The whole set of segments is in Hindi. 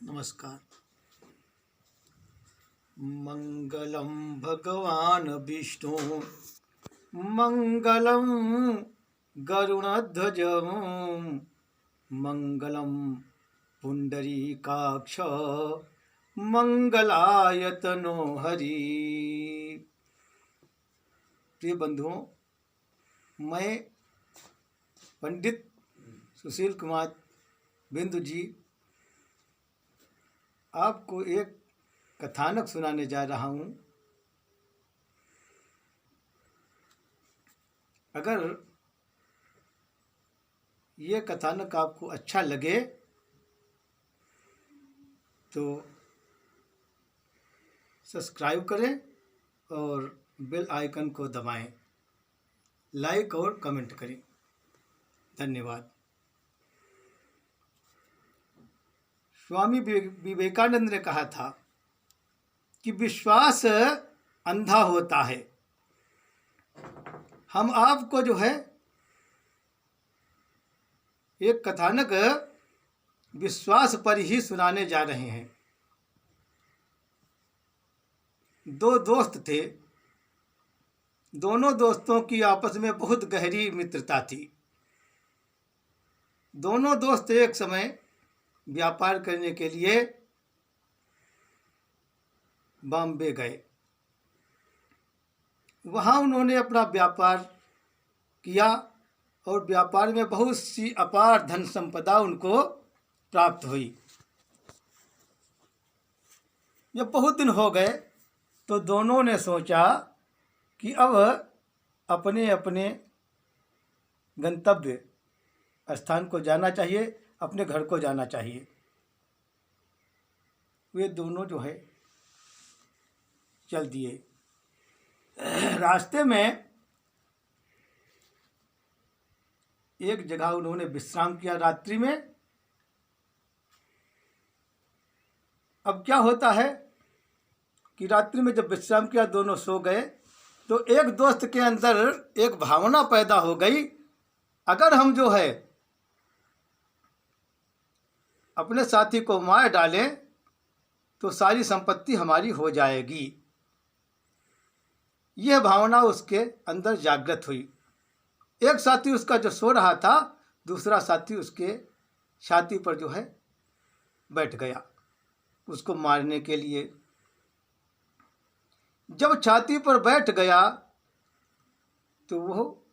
नमस्कार। मंगलम भगवान विष्णु मंगलम गरुणध्वज मंगलम पुंडरीकाक्ष मंगलायतनो हरि। प्रिय बंधुओं, मैं पंडित सुशील कुमार बिंदु जी आपको एक कथानक सुनाने जा रहा हूँ। अगर ये कथानक आपको अच्छा लगे तो सब्सक्राइब करें और बेल आइकन को दबाएं, लाइक और कमेंट करें। धन्यवाद। स्वामी विवेकानंद ने कहा था कि विश्वास अंधा होता है। हम आपको जो है एक कथानक विश्वास पर ही सुनाने जा रहे हैं। दो दोस्त थे। दोनों दोस्तों की आपस में बहुत गहरी मित्रता थी। दोनों दोस्त एक समय व्यापार करने के लिए बॉम्बे गए। वहाँ उन्होंने अपना व्यापार किया और व्यापार में बहुत सी अपार धन संपदा उनको प्राप्त हुई। जब बहुत दिन हो गए तो दोनों ने सोचा कि अब अपने अपने गंतव्य स्थान को जाना चाहिए, अपने घर को जाना चाहिए। वे दोनों जो है चल दिए। रास्ते में एक जगह उन्होंने विश्राम किया रात्रि में। अब क्या होता है कि रात्रि में जब विश्राम किया, दोनों सो गए, तो एक दोस्त के अंदर एक भावना पैदा हो गई, अगर हम जो है अपने साथी को मार डालें तो सारी संपत्ति हमारी हो जाएगी। यह भावना उसके अंदर जागृत हुई। एक साथी उसका जो सो रहा था, दूसरा साथी उसके छाती पर जो है बैठ गया उसको मारने के लिए। जब छाती पर बैठ गया तो वो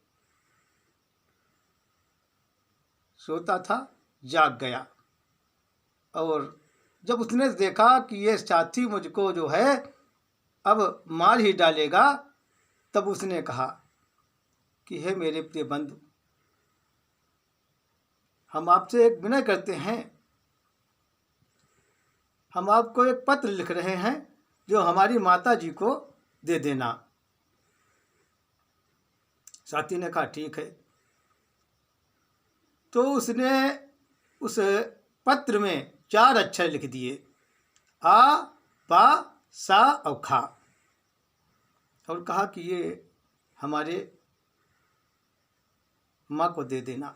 सोता था, जाग गया। और जब उसने देखा कि ये साथी मुझको जो है अब मार ही डालेगा, तब उसने कहा कि हे मेरे प्रिय बंधु, हम आपसे एक विनय करते हैं। हम आपको एक पत्र लिख रहे हैं जो हमारी माता जी को दे देना। साथी ने कहा ठीक है। तो उसने उस पत्र में 4 अक्षर लिख दिए, आ, पा, सा और खा, और कहा कि ये हमारे माँ को दे देना।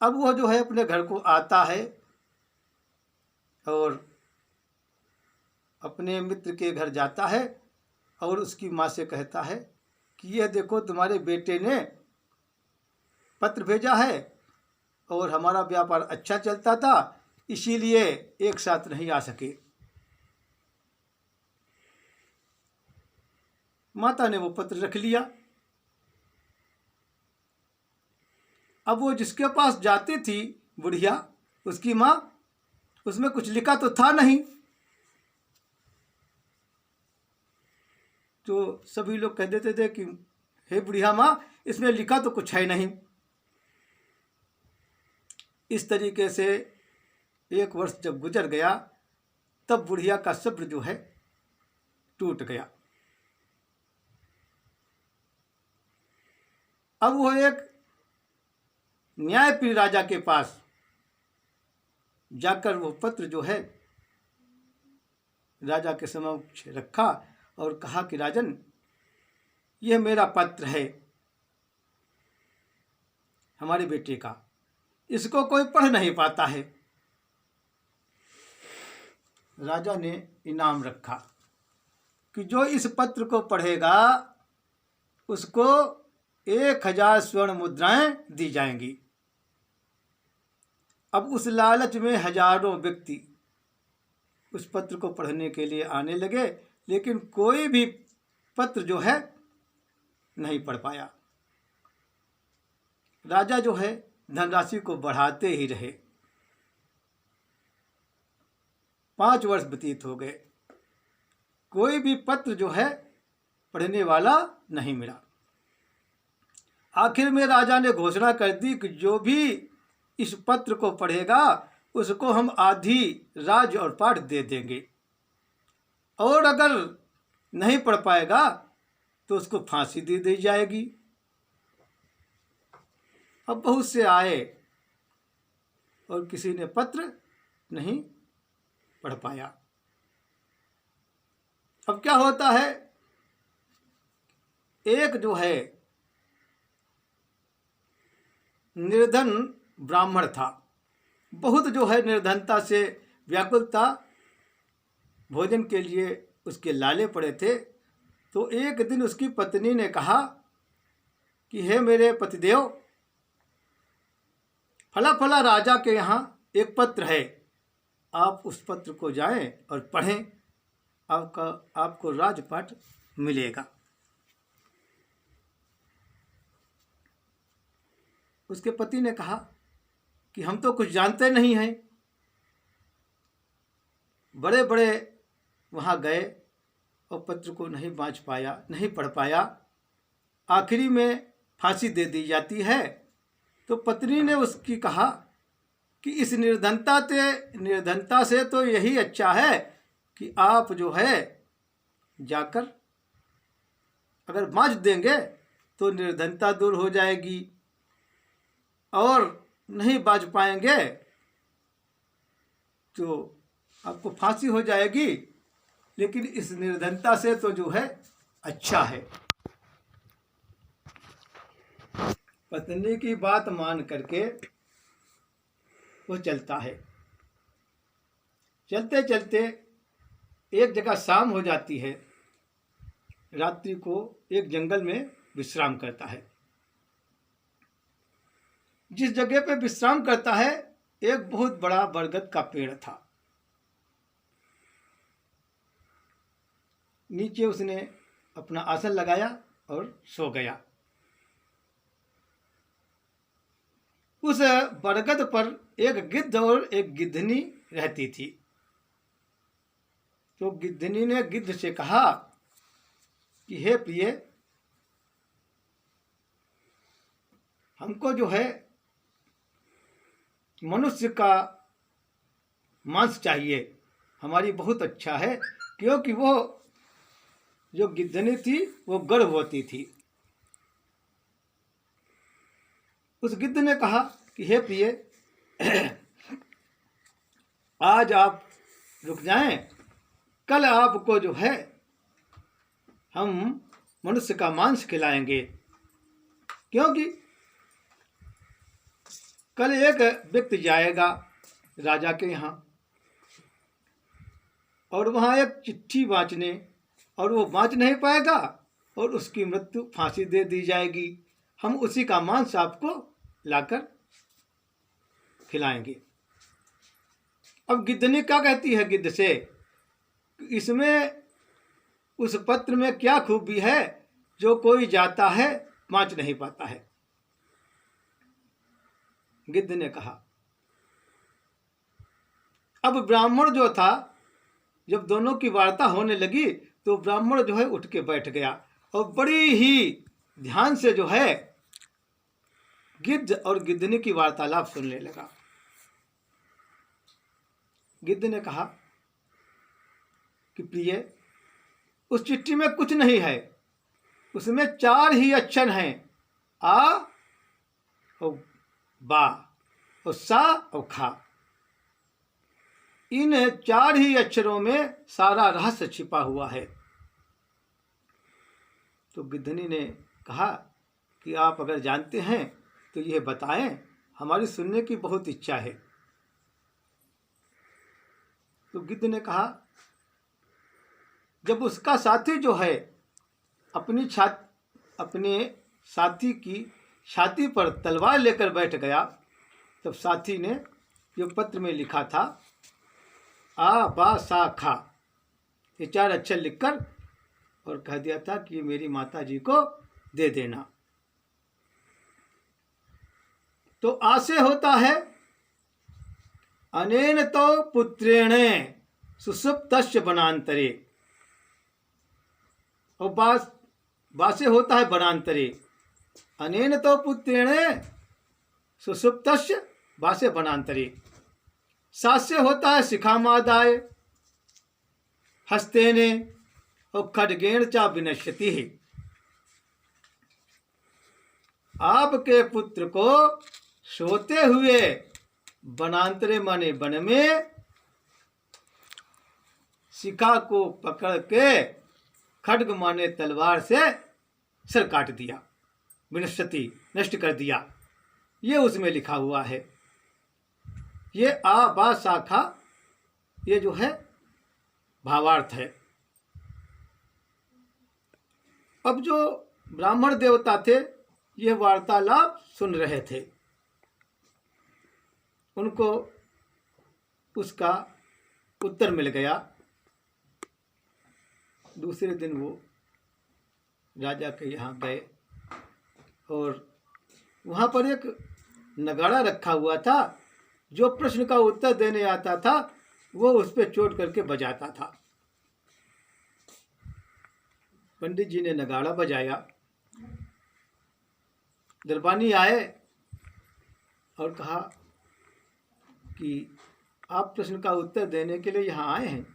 अब वो जो है अपने घर को आता है और अपने मित्र के घर जाता है और उसकी माँ से कहता है कि यह देखो, तुम्हारे बेटे ने पत्र भेजा है और हमारा व्यापार अच्छा चलता था, इसीलिए एक साथ नहीं आ सके। माता ने वो पत्र रख लिया। अब वो जिसके पास जाती थी बुढ़िया, उसकी माँ, उसमें कुछ लिखा तो था नहीं। तो सभी लोग कह देते थे कि हे बुढ़िया माँ, इसमें लिखा तो कुछ है नहीं। इस तरीके से 1 वर्ष जब गुजर गया, तब बुढ़िया का सब्र जो है टूट गया। अब वो एक न्यायप्रिय राजा के पास जाकर वो पत्र जो है राजा के समक्ष रखा और कहा कि राजन, यह मेरा पत्र है हमारे बेटे का, इसको कोई पढ़ नहीं पाता है। राजा ने इनाम रखा कि जो इस पत्र को पढ़ेगा उसको 1000 स्वर्ण मुद्राएं दी जाएंगी। अब उस लालच में हजारों व्यक्ति उस पत्र को पढ़ने के लिए आने लगे, लेकिन कोई भी पत्र जो है नहीं पढ़ पाया। राजा जो है धनराशि को बढ़ाते ही रहे। 5 वर्ष व्यतीत हो गए, कोई भी पत्र जो है पढ़ने वाला नहीं मिला। आखिर में राजा ने घोषणा कर दी कि जो भी इस पत्र को पढ़ेगा उसको हम आधी राज्य और पाठ दे देंगे, और अगर नहीं पढ़ पाएगा तो उसको फांसी दे दी जाएगी। अब बहुत से आए और किसी ने पत्र नहीं पढ़ पाया। अब क्या होता है, एक जो है निर्धन ब्राह्मण था, बहुत जो है निर्धनता से व्याकुल था, भोजन के लिए उसके लाले पड़े थे। तो एक दिन उसकी पत्नी ने कहा कि हे मेरे पतिदेव, फला फला राजा के यहाँ एक पत्र है, आप उस पत्र को जाएं और पढ़ें, आपको राजपाट मिलेगा। उसके पति ने कहा कि हम तो कुछ जानते नहीं हैं। बड़े बड़े वहाँ गए और पत्र को नहीं बाँच पाया, नहीं पढ़ पाया, आखिरी में फांसी दे दी जाती है। तो पत्नी ने उसकी कहा कि इस निर्धनता से तो यही अच्छा है कि आप जो है जाकर अगर बाँच देंगे तो निर्धनता दूर हो जाएगी, और नहीं बाँच पाएंगे तो आपको फांसी हो जाएगी, लेकिन इस निर्धनता से तो जो है अच्छा है। पत्नी की बात मान करके वो चलता है। चलते चलते एक जगह शाम हो जाती है, रात्रि को एक जंगल में विश्राम करता है। जिस जगह पे विश्राम करता है एक बहुत बड़ा बरगद का पेड़ था। नीचे उसने अपना आसन लगाया और सो गया। उस बरगद पर एक गिद्ध और एक गिद्धनी रहती थी। तो गिद्धनी ने गिद्ध से कहा कि हे प्रिय, हमको जो है मनुष्य का मांस चाहिए, हमारी बहुत अच्छा है, क्योंकि वो जो गिद्धनी थी वो गर्भवती थी। उस गिद्ध ने कहा कि हे प्रिय, आज आप रुक जाएं, कल आपको जो है हम मनुष्य का मांस खिलाएंगे, क्योंकि कल एक व्यक्ति जाएगा राजा के यहाँ और वहाँ एक चिट्ठी बाँचने, और वो बाँच नहीं पाएगा और उसकी मृत्यु फांसी दे दी जाएगी। हम उसी का मांस आपको लाकर खिलाएंगे। अब गिद्धनी क्या कहती है गिद्ध से, इसमें उस पत्र में क्या खूबी है जो कोई जाता है बाँच नहीं पाता है। गिद्ध ने कहा। अब ब्राह्मण जो था, जब दोनों की वार्ता होने लगी तो ब्राह्मण जो है उठ के बैठ गया और बड़ी ही ध्यान से जो है गिद्ध और गिद्धनी की वार्तालाप सुनने लगा। गिद्ध ने कहा कि प्रिय, उस चिट्ठी में कुछ नहीं है, उसमें 4 ही अक्षर हैं, आ और बा और सा और खा। इन 4 ही अक्षरों में सारा रहस्य छिपा हुआ है। तो गिद्धनी ने कहा कि आप अगर जानते हैं तो यह बताएं, हमारी सुनने की बहुत इच्छा है। तो गिद्ध ने कहा, जब उसका साथी जो है अपने साथी की छाती पर तलवार लेकर बैठ गया, तब साथी ने जो पत्र में लिखा था आ बा सा खा, ये 4 अक्षर लिखकर और कह दिया था कि ये मेरी माता जी को दे देना। तो आ से होता है अनेन तो पुत्रेण सुसुप्तस्य वनांतरे, और बा से होता है वनांतरे। अनेन तो पुत्रेण सुसुप्तस्य, बा से वनांतरे। सा से होता है शिखामादाय हस्तेने, और खड्गेण चा विनश्यति। आपके पुत्र को सोते हुए वनांतरे माने वन में शिखा को पकड़ के खड्ग माने तलवार से सर काट दिया, विनश्यति नष्ट कर दिया। ये उसमें लिखा हुआ है। ये आ बा शाखा, ये जो है भावार्थ है। अब जो ब्राह्मण देवता थे ये वार्तालाप सुन रहे थे, उनको उसका उत्तर मिल गया। दूसरे दिन वो राजा के यहाँ गए और वहाँ पर एक नगाड़ा रखा हुआ था। जो प्रश्न का उत्तर देने आता था वो उस पर चोट करके बजाता था। पंडित जी ने नगाड़ा बजाया, दरबानी आए और कहा कि आप प्रश्न का उत्तर देने के लिए यहाँ आए हैं।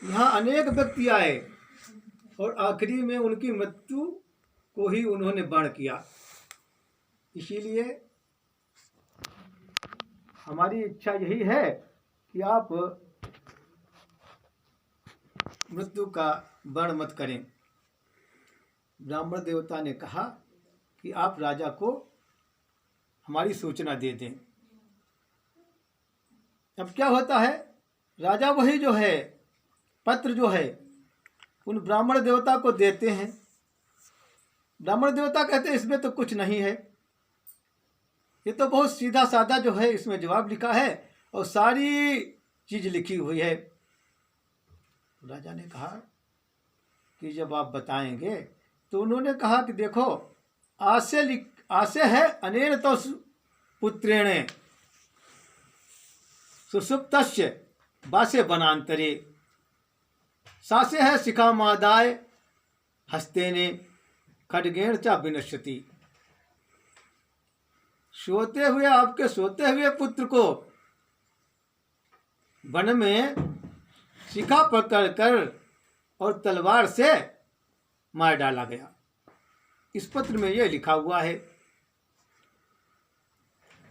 यहाँ अनेक व्यक्ति आए और आखिरी में उनकी मृत्यु को ही उन्होंने बाण किया, इसीलिए हमारी इच्छा यही है कि आप मृत्यु का बाण मत करें। ब्राह्मण देवता ने कहा कि आप राजा को हमारी सूचना दे दें। अब क्या होता है, राजा वही जो है पत्र जो है उन ब्राह्मण देवता को देते हैं। ब्राह्मण देवता कहते हैं इसमें तो कुछ नहीं है, ये तो बहुत सीधा साधा जो है इसमें जवाब लिखा है और सारी चीज लिखी हुई है। राजा ने कहा कि जब आप बताएंगे, तो उन्होंने कहा कि देखो आसे है अनेन तो पुत्रेण सुसुप्तस्य बासे वनांतरे, सासे है शिखामादाय हस्तेने खड्गेण चा विनश्यति। सोते हुए आपके सोते हुए पुत्र को वन में शिखा पकड़ कर और तलवार से मार डाला गया। इस पत्र में यह लिखा हुआ है।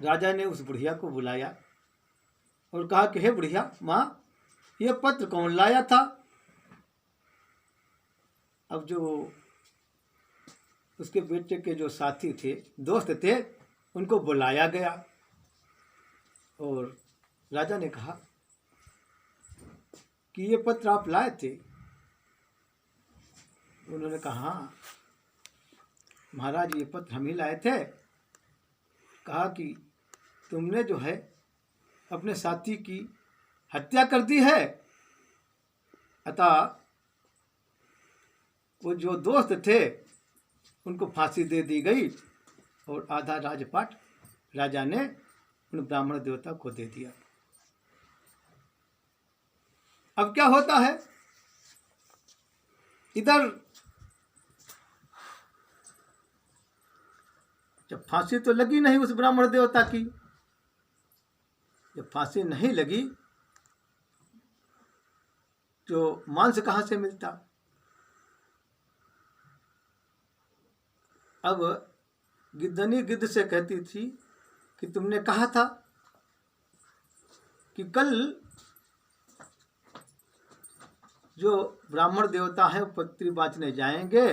राजा ने उस बुढ़िया को बुलाया और कहा कि हे बुढ़िया माँ, यह पत्र कौन लाया था? अब जो उसके बेटे के जो साथी थे, दोस्त थे, उनको बुलाया गया और राजा ने कहा कि ये पत्र आप लाए थे? उन्होंने कहा हाँ महाराज, ये पत्र हम ही लाए थे। कहा कि तुमने जो है अपने साथी की हत्या कर दी है, अतः वो जो दोस्त थे उनको फांसी दे दी गई और आधा राजपाट राजा ने उन ब्राह्मण देवता को दे दिया। अब क्या होता है, इधर जब फांसी तो लगी नहीं उस ब्राह्मण देवता की, जब फांसी नहीं लगी तो मांस कहाँ से मिलता? अब गिद्धनी गिद्ध से कहती थी कि तुमने कहा था कि कल जो ब्राह्मण देवता है पत्री बाँचने जाएंगे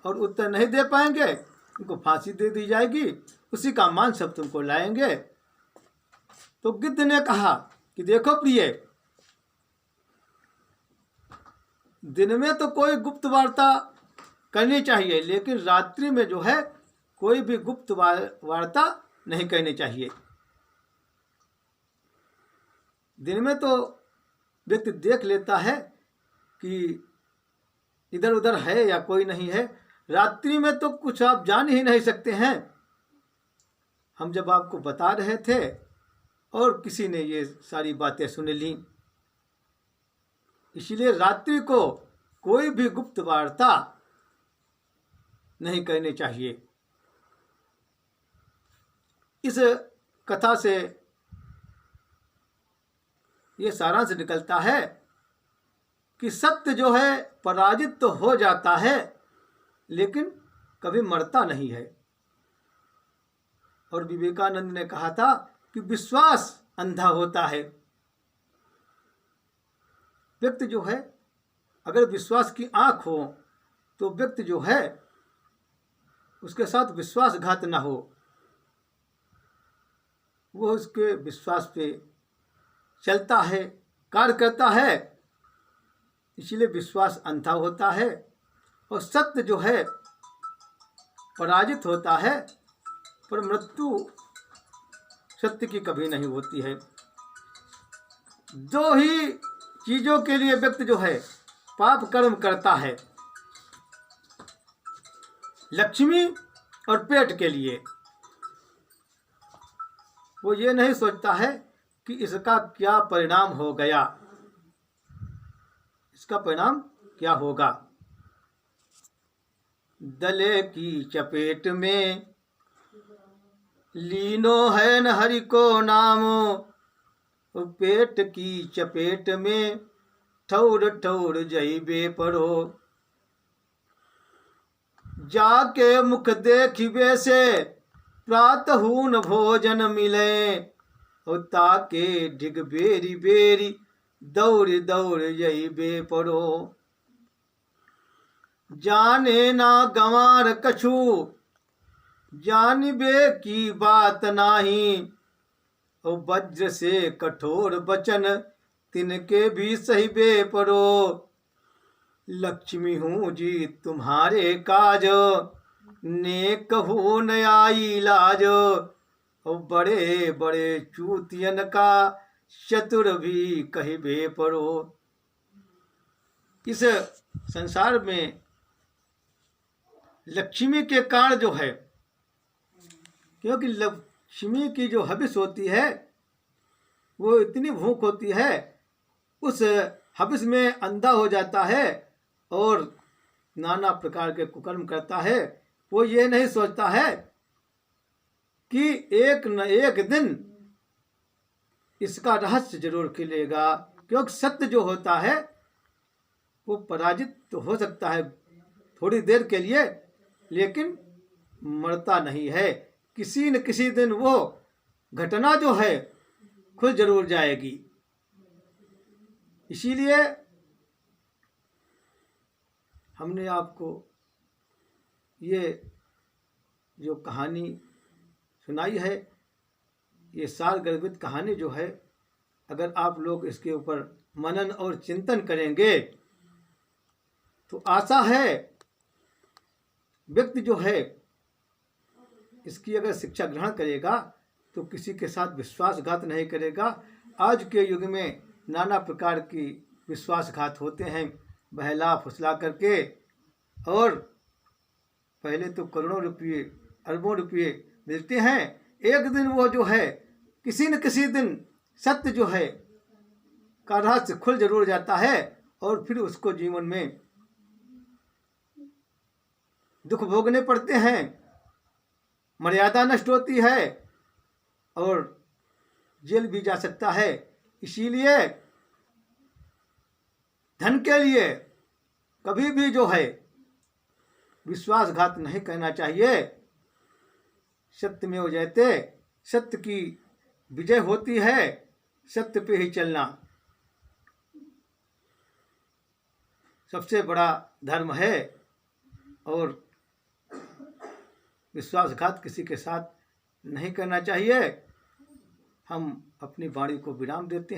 और उत्तर नहीं दे पाएंगे, उनको फांसी दे दी जाएगी उसी का मांस सब तुमको लाएंगे। तो गिद्ध ने कहा कि देखो प्रिय, दिन में तो कोई गुप्त वार्ता करनी चाहिए, लेकिन रात्रि में जो है कोई भी गुप्त वार्ता नहीं करनी चाहिए। दिन में तो व्यक्ति देख लेता है कि इधर उधर है या कोई नहीं है, रात्रि में तो कुछ आप जान ही नहीं सकते हैं। हम जब आपको बता रहे थे और किसी ने ये सारी बातें सुन ली, इसलिए रात्रि को कोई भी गुप्त वार्ता नहीं करनी चाहिए। इस कथा से ये सारांश निकलता है कि सत्य जो है पराजित तो हो जाता है, लेकिन कभी मरता नहीं है। और विवेकानंद ने कहा था कि विश्वास अंधा होता है। व्यक्ति जो है, अगर विश्वास की आंख हो तो व्यक्ति जो है उसके साथ विश्वासघात ना हो, वो उसके विश्वास पे चलता है, कार्य करता है, इसलिए विश्वास अंधा होता है। और सत्य जो है पराजित होता है, पर मृत्यु सत्य की कभी नहीं होती है। दो ही चीजों के लिए व्यक्ति जो है पाप कर्म करता है, लक्ष्मी और पेट के लिए। वो ये नहीं सोचता है कि इसका क्या परिणाम हो गया, इसका परिणाम क्या होगा। दले की चपेट में लीनो है न हरि को नाम, पेट की चपेट में ठौर ठौर जइबे परो। जाके मुख देखिबे से प्रातहून भोजन मिले, ताके ढिग बेरी बेरी दौड़ दौड़ जइबे परो। जाने ना गंवार कछु जानिबे की बात नाही, वज्र से कठोर वचन तिनके भी सहिबे परो। लक्ष्मी हूँ जी तुम्हारे काज नेक हो न आई लाज, बड़े बड़े चूतियन का चतुर भी कहिबे परो। इस संसार में लक्ष्मी के कारण जो है, क्योंकि लक्ष्मी की जो हविस होती है वो इतनी भूख होती है, उस हविस में अंधा हो जाता है और नाना प्रकार के कुकर्म करता है। वो ये नहीं सोचता है कि एक न एक दिन इसका रहस्य जरूर खिलेगा, क्योंकि सत्य जो होता है वो पराजित तो हो सकता है थोड़ी देर के लिए, लेकिन मरता नहीं है। किसी न किसी दिन वो घटना जो है खुल जरूर जाएगी। इसीलिए हमने आपको ये जो कहानी सुनाई है, ये सार गर्भित कहानी जो है, अगर आप लोग इसके ऊपर मनन और चिंतन करेंगे तो आशा है व्यक्ति जो है इसकी अगर शिक्षा ग्रहण करेगा तो किसी के साथ विश्वासघात नहीं करेगा। आज के युग में नाना प्रकार की विश्वासघात होते हैं, बहला फुसला करके, और पहले तो करोड़ों रुपये अरबों रुपये मिलते हैं, एक दिन वो जो है किसी न किसी दिन सत्य जो है का रहस्य खुल जरूर जाता है, और फिर उसको जीवन में दुख भोगने पड़ते हैं, मर्यादा नष्ट होती है और जेल भी जा सकता है। इसीलिए धन के लिए कभी भी जो है विश्वासघात नहीं करना चाहिए। सत्य में हो जाते, सत्य की विजय होती है, सत्य पे ही चलना सबसे बड़ा धर्म है, और विश्वासघात किसी के साथ नहीं करना चाहिए। हम अपनी वाणी को विराम देते हैं।